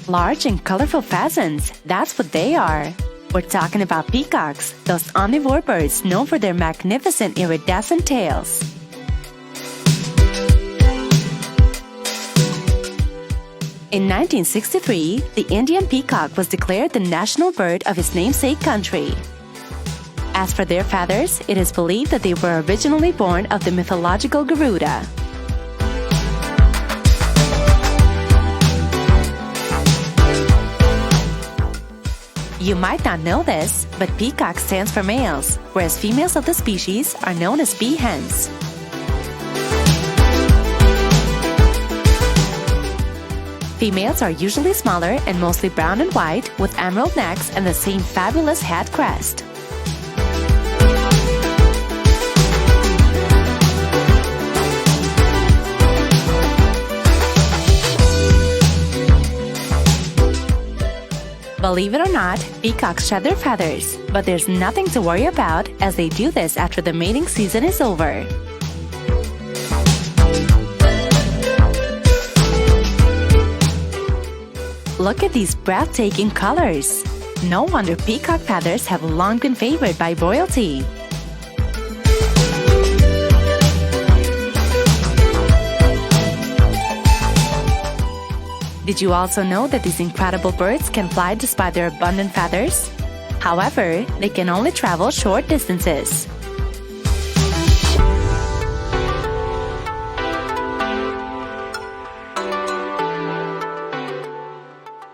Large and colorful pheasants, that's what they are. We're talking about peacocks, those omnivore birds known for their magnificent iridescent tails. In 1963, the Indian peacock was declared the national bird of its namesake country. As for their feathers, it is believed that they were originally born of the mythological Garuda. You might not know this, but peacock stands for males, whereas females of the species are known as peahens. Females are usually smaller and mostly brown and white, with emerald necks and the same fabulous head crest. Believe it or not, peacocks shed their feathers, but there's nothing to worry about as they do this after the mating season is over. Look at these breathtaking colors! No wonder peacock feathers have long been favored by royalty. Did you also know that these incredible birds can fly despite their abundant feathers? However, they can only travel short distances.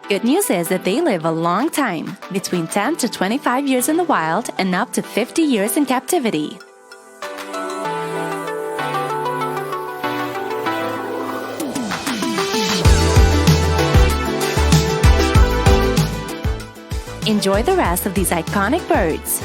Good news is that they live a long time, between 10 to 25 years in the wild and up to 50 years in captivity. Enjoy the rest of these iconic birds.